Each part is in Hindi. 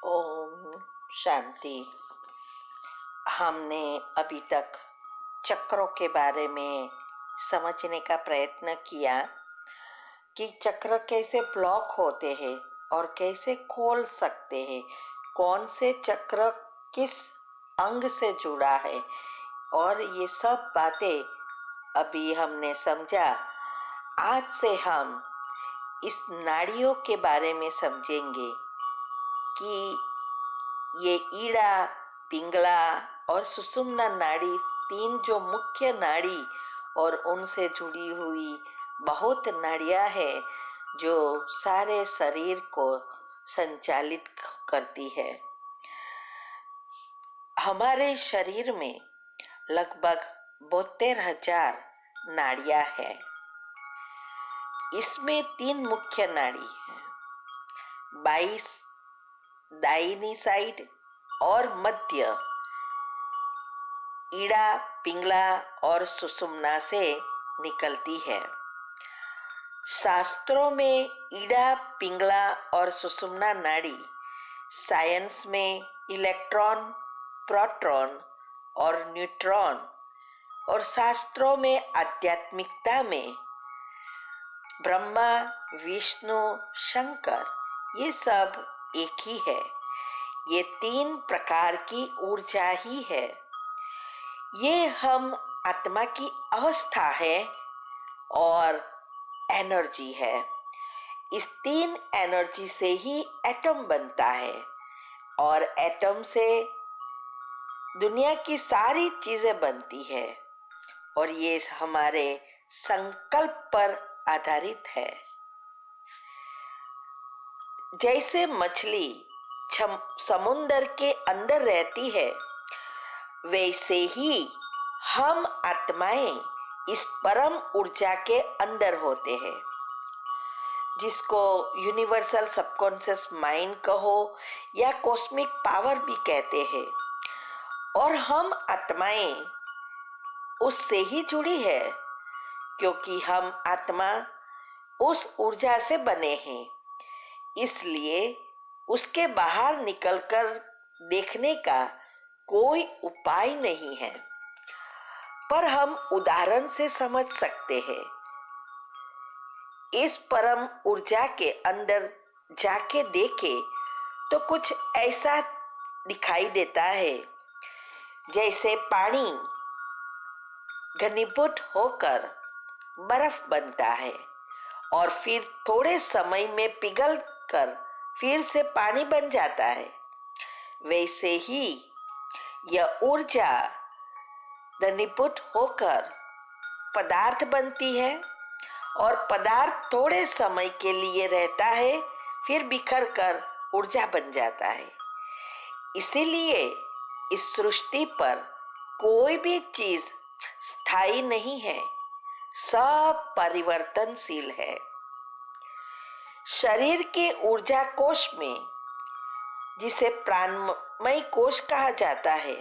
ओम शांति। हमने अभी तक चक्रों के बारे में समझने का प्रयत्न किया कि चक्र कैसे ब्लॉक होते हैं और कैसे खोल सकते हैं, कौन से चक्र किस अंग से जुड़ा है, और ये सब बातें अभी हमने समझा। आज से हम इस नाड़ियों के बारे में समझेंगे कि ये ईड़ा, पिंगला और सुषुम्ना नाड़ी, तीन जो मुख्य नाड़ी और उनसे जुड़ी हुई बहुत नाड़ियां हैं जो सारे शरीर को संचालित करती है। हमारे शरीर में लगभग 72,000 नाड़ियां हैं। इसमें तीन मुख्य नाड़ी हैं, 22 दाहिनी साइड और मध्य ईड़ा, पिंगला और सुषुम्ना से निकलती है। शास्त्रों में ईड़ा, पिंगला और सुषुम्ना नाड़ी, साइंस में इलेक्ट्रॉन, प्रोटॉन और न्यूट्रॉन, और शास्त्रों में आध्यात्मिकता में ब्रह्मा, विष्णु, शंकर, ये सब एक ही है। ये तीन प्रकार की ऊर्जा ही है। ये हम आत्मा की अवस्था है और एनर्जी है। इस तीन एनर्जी से ही एटम बनता है और एटम से दुनिया की सारी चीजें बनती है, और ये हमारे संकल्प पर आधारित है। जैसे मछली समुंदर के अंदर रहती है, वैसे ही हम आत्माएं इस परम ऊर्जा के अंदर होते हैं, जिसको यूनिवर्सल सबकॉन्शियस माइंड कहो या कॉस्मिक पावर भी कहते हैं। और हम आत्माएं उससे ही जुड़ी है, क्योंकि हम आत्मा उस ऊर्जा से बने हैं। इसलिए उसके बाहर निकलकर देखने का कोई उपाय नहीं है, पर हम उदाहरण से समझ सकते हैं। इस परम ऊर्जा के अंदर जाके देखे तो कुछ ऐसा दिखाई देता है जैसे पानी घनीभूत होकर बर्फ बनता है और फिर थोड़े समय में पिघल कर फिर से पानी बन जाता है। वैसे ही यह ऊर्जा घनीभूत होकर पदार्थ बनती है और पदार्थ थोड़े समय के लिए रहता है, फिर बिखर कर ऊर्जा बन जाता है। इसीलिए इस सृष्टि पर कोई भी चीज स्थायी नहीं है, सब परिवर्तनशील है। शरीर के ऊर्जा कोश में, जिसे प्राणमय कोश कहा जाता है,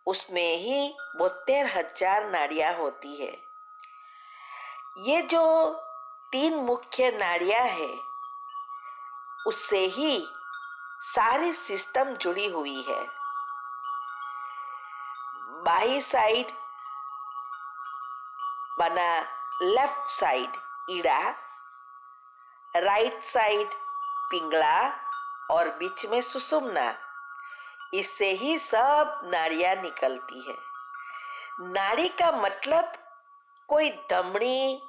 उसमें ही 72,000 नाड़ियां होती है। ये जो तीन मुख्य नाड़ियां हैं, उससे ही सारी सिस्टम जुड़ी हुई है। बाई साइड बना left side Ida, right side Pingala और बीच में सुषुम्ना, इससे ही सब नाड़ियां निकलती है। नाड़ी का मतलब कोई धमनी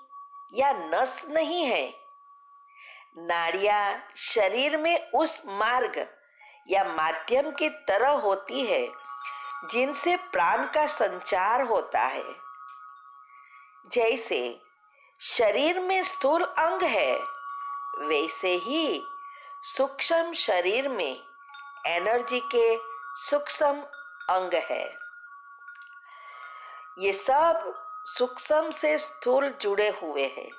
या नस नहीं है। नाड़ियां शरीर में उस मार्ग या माध्यम की तरह होती है जिनसे प्राण का संचार होता है। जैसे शरीर में स्थूल अंग है, वैसे ही सूक्ष्म शरीर में एनर्जी के सूक्ष्म अंग है। ये सब सूक्ष्म से स्थूल जुड़े हुए हैं।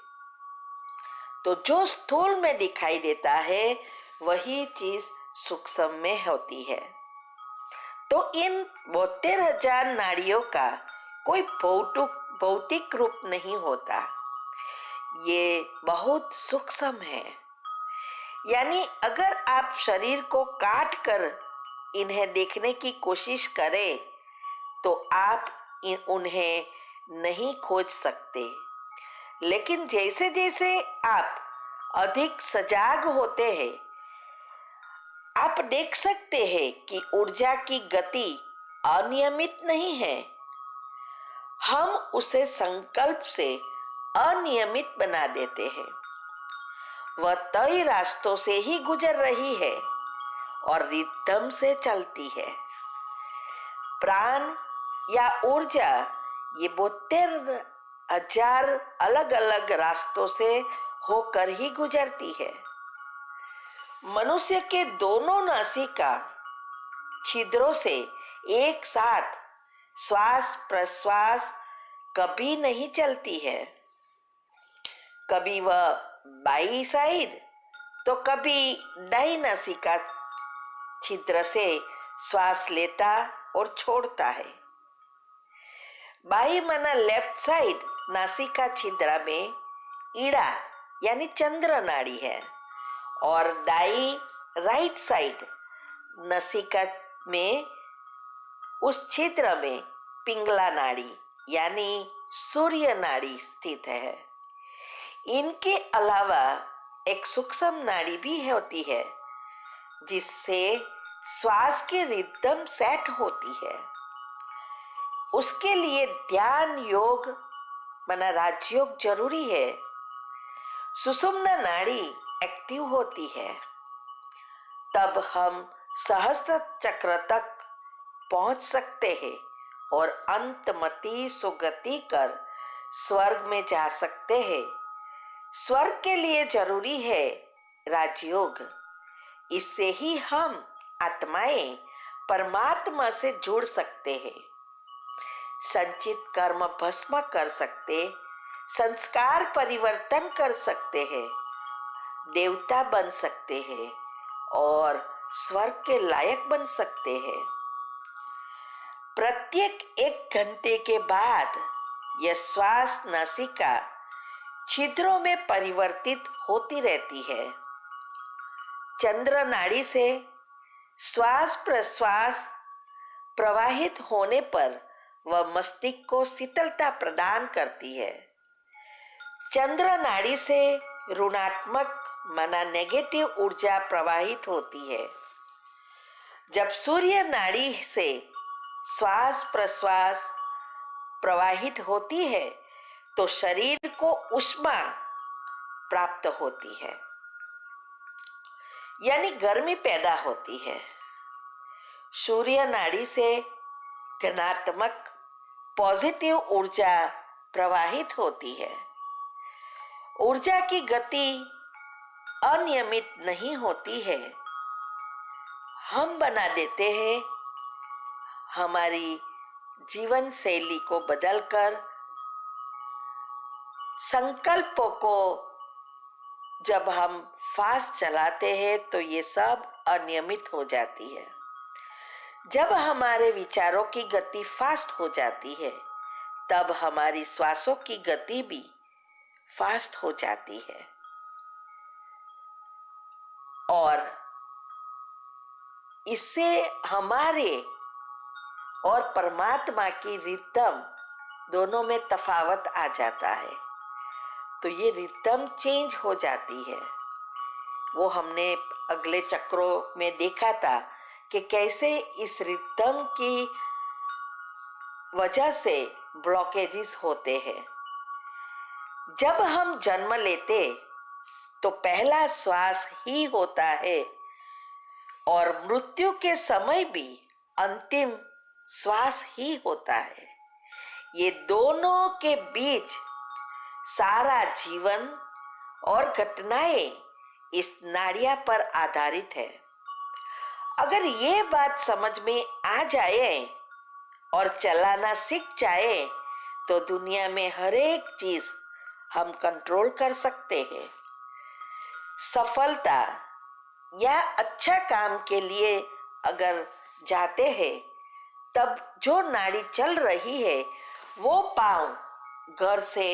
तो जो स्थूल में दिखाई देता है वही चीज सूक्ष्म में होती है। तो इन 72,000 नाड़ियों का कोई भौतिक रूप नहीं होता। ये बहुत सूक्ष्म है। यानी अगर आप शरीर को काट कर इन्हें देखने की कोशिश करें तो आप उन्हें नहीं खोज सकते। लेकिन जैसे जैसे आप अधिक सजाग होते हैं, आप देख सकते हैं कि ऊर्जा की गति अनियमित नहीं है। हम उसे संकल्प से अनियमित बना देते हैं। वह तय रास्तों से ही गुजर रही है और रिदम से चलती है। प्राण या ऊर्जा ये 72,000 अलग अलग रास्तों से होकर ही गुजरती है। मनुष्य के दोनों नासिका छिद्रों से एक साथ श्वास प्रश्वास कभी नहीं चलती है। कभी वह बाई साइड तो कभी दाई नासिका छिद्र से श्वास लेता और छोड़ता है। बाई माना लेफ्ट साइड नासिका छिद्र में ईड़ा यानी चंद्र नाड़ी है और दाई राइट साइड नासिका में उस छिद्र में पिंगला नाड़ी यानी सूर्य नाड़ी स्थित है। इनके अलावा एक सूक्ष्म नाड़ी भी होती है जिससे श्वास की रिदम सेट होती है। उसके लिए ध्यान योग माना राजयोग जरूरी है। सुषुम्ना नाड़ी एक्टिव होती है, तब हम सहस्त्र चक्र तक पहुंच सकते हैं और अंतमति सुगति कर स्वर्ग में जा सकते हैं। स्वर्ग के लिए जरूरी है राजयोग। इससे ही हम आत्माएं परमात्मा से जुड़ सकते हैं, संचित कर्म भस्म कर सकते, संस्कार परिवर्तन कर सकते हैं, देवता बन सकते हैं और स्वर्ग के लायक बन सकते हैं। प्रत्येक 1 घंटे के बाद यह श्वास नासिका छिद्रों में परिवर्तित होती रहती है। चंद्र नाड़ी से श्वास प्रश्वास प्रवाहित होने पर वह मस्तिष्क को शीतलता प्रदान करती है। चंद्र नाड़ी से ऋणात्मक माना नेगेटिव ऊर्जा प्रवाहित होती है। जब सूर्य नाड़ी से श्वास प्रश्वास प्रवाहित होती है तो शरीर को ऊष्मा प्राप्त होती है यानी गर्मी पैदा होती है। सूर्य नाड़ी से धनात्मक पॉजिटिव ऊर्जा प्रवाहित होती है। ऊर्जा की गति अनियमित नहीं होती है। हम बना देते हैं हमारी जीवन शैली को बदलकर। संकल्पों को जब हम फास्ट चलाते हैं तो ये सब अनियमित हो जाती है। जब हमारे विचारों की गति फास्ट हो जाती है तब हमारी श्वासों की गति भी फास्ट हो जाती है और इससे हमारे और परमात्मा की रिदम दोनों में तफावत आ जाता है। तो ये रिदम चेंज हो जाती है। वो हमने अगले चक्रों में देखा था कि कैसे इस रिदम की वजह से ब्लॉकेजेस होते हैं। जब हम जन्म लेते तो पहला श्वास ही होता है और मृत्यु के समय भी अंतिम श्वास ही होता है। ये दोनों के बीच सारा जीवन और घटनाएं इस नाड़िया पर आधारित है। अगर ये बात समझ में आ जाए और चलाना सीख जाए तो दुनिया में हर एक चीज हम कंट्रोल कर सकते हैं। सफलता या अच्छा काम के लिए अगर जाते हैं तब जो नाड़ी चल रही है वो पांव घर से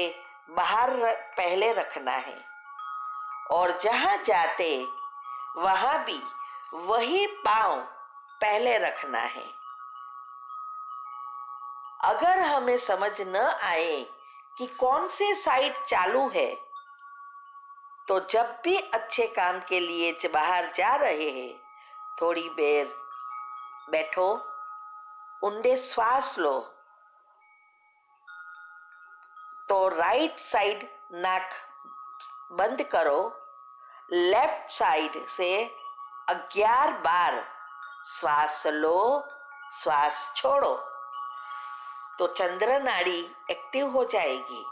बाहर पहले रखना है और जहां जाते वहां भी वही पांव पहले रखना है। अगर हमें समझ न आए कि कौन से साइड चालू है, तो जब भी अच्छे काम के लिए बाहर जा रहे हैं, थोड़ी देर बैठो, ऊंडे श्वास लो, तो राइट साइड नाक बंद करो, लेफ्ट साइड से 11 बार श्वास लो, श्वास छोड़ो, तो चंद्र नाड़ी एक्टिव हो जाएगी।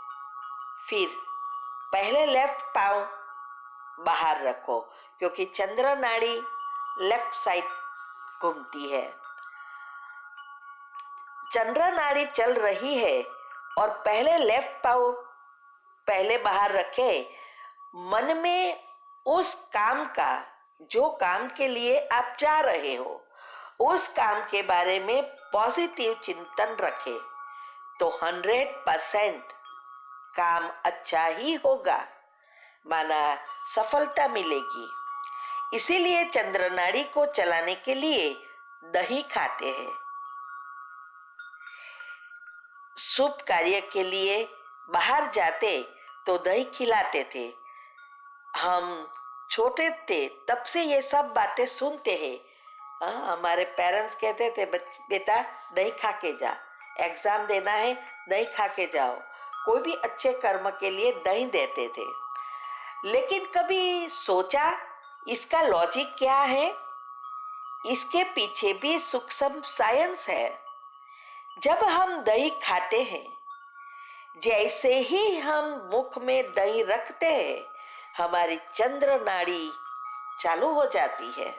फिर पहले लेफ्ट पांव बाहर रखो, क्योंकि चंद्र नाड़ी लेफ्ट साइड घूमती है। चंद्र नाड़ी चल रही है और पहले लेफ्ट पांव पहले बाहर रखे, मन में उस काम का, जो काम के लिए आप जा रहे हो, उस काम के बारे में पॉजिटिव चिंतन रखे, तो 100% काम अच्छा ही होगा, माना सफलता मिलेगी। इसीलिए चंद्र नाड़ी को चलाने के लिए दही खाते हैं। शुभ कार्य के लिए बाहर जाते तो दही खिलाते थे। हम छोटे थे तब से ये सब बातें सुनते हैं। हमारे पेरेंट्स कहते थे, बेटा दही खा के जा, एग्जाम देना है दही खा के जाओ। कोई भी अच्छे कर्म के लिए दही देते थे। लेकिन कभी सोचा इसका लॉजिक क्या है? इसके पीछे भी सूक्ष्म साइंस है। जब हम दही खाते हैं, जैसे ही हम मुख में दही रखते हैं, हमारी चंद्र नाड़ी चालू हो जाती है।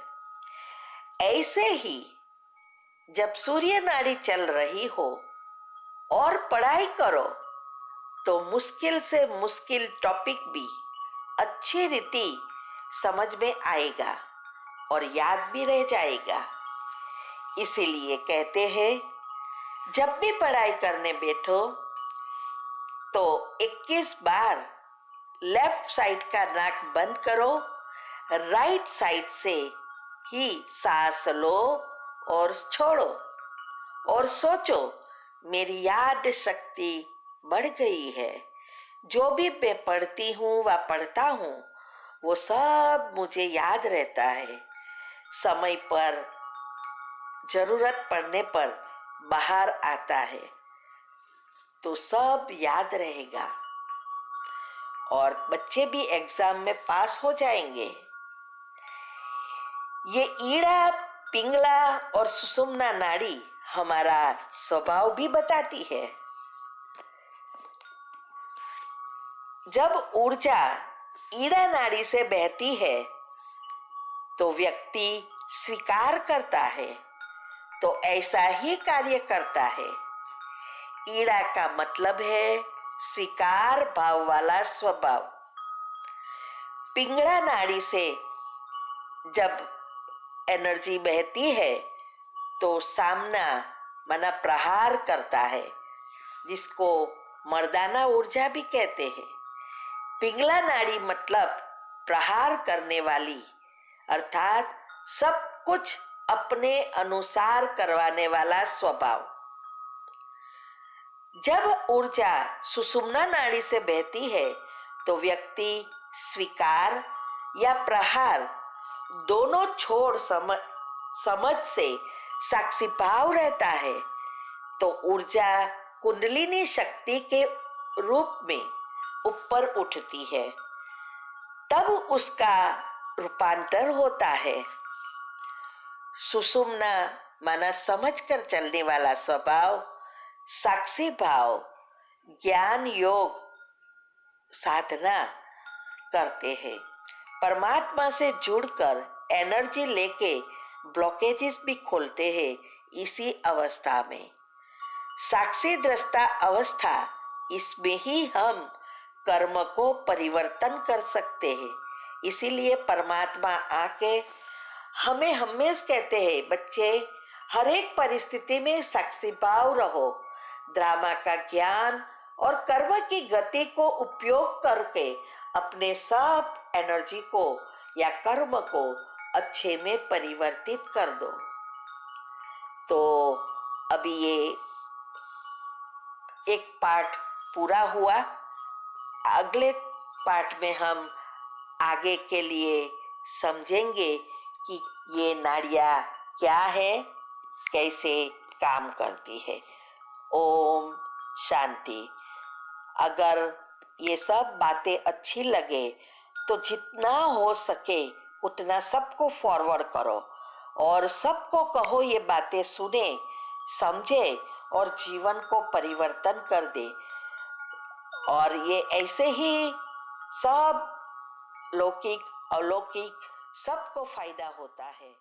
ऐसे ही जब सूर्य नाड़ी चल रही हो और पढ़ाई करो, तो मुश्किल से मुश्किल टॉपिक भी अच्छी रीति समझ में आएगा और याद भी रह जाएगा। इसीलिए कहते हैं, जब भी पढ़ाई करने बैठो तो 21 बार लेफ्ट साइड का नाक बंद करो, राइट साइड से ही सांस लो और छोड़ो, और सोचो मेरी याद शक्ति बढ़ गई है। जो भी मैं पढ़ती हूँ व पढ़ता हूँ, वो सब मुझे याद रहता है। समय पर जरूरत पड़ने पर बाहर आता है, तो सब याद रहेगा और बच्चे भी एग्जाम में पास हो जाएंगे। ये ईड़ा, पिंगला और सुषुम्ना नाड़ी हमारा स्वभाव भी बताती है। जब ऊर्जा ईड़ा नाड़ी से बहती है, तो व्यक्ति स्वीकार करता है, तो ऐसा ही कार्य करता है। ईड़ा का मतलब है स्वीकार भाव वाला स्वभाव। पिंगला नाड़ी से जब एनर्जी बहती है, तो सामना माना प्रहार करता है, जिसको मर्दाना ऊर्जा भी कहते हैं। पिंगला नाड़ी मतलब प्रहार करने वाली, अर्थात सब कुछ अपने अनुसार करवाने वाला स्वभाव। जब ऊर्जा सुषुम्ना नाड़ी से बहती है, तो व्यक्ति स्वीकार या प्रहार दोनों छोड़ समझ से साक्षी भाव रहता है, तो ऊर्जा कुंडलिनी शक्ति के रूप में ऊपर उठती है। तब उसका रूपांतर होता है। सुषुम्ना माना समझ कर चलने वाला स्वभाव, साक्षी भाव, ज्ञान योग साधना करते हैं। परमात्मा से जुड़कर एनर्जी लेके ब्लॉकेजेस भी खोलते हैं। इसी अवस्था में साक्षी दृष्टा अवस्था, इसमें ही हम कर्म को परिवर्तन कर सकते हैं। इसीलिए परमात्मा आके हमें हमेशा कहते हैं, बच्चे हर एक परिस्थिति में साक्षी भाव रहो। ड्रामा का ज्ञान और कर्म की गति को उपयोग करके अपने सब एनर्जी को या कर्म को अच्छे में परिवर्तित कर दो। तो अभी ये एक पार्ट पूरा हुआ। अगले पार्ट में हम आगे के लिए समझेंगे कि ये नाड़ियाँ क्या है, कैसे काम करती है। ओम शांति। अगर ये सब बातें अच्छी लगे तो जितना हो सके उतना सबको फॉरवर्ड करो और सबको कहो ये बातें सुने, समझे और जीवन को परिवर्तन कर दे। और ये ऐसे ही सब लौकिक अलौकिक सबको फायदा होता है।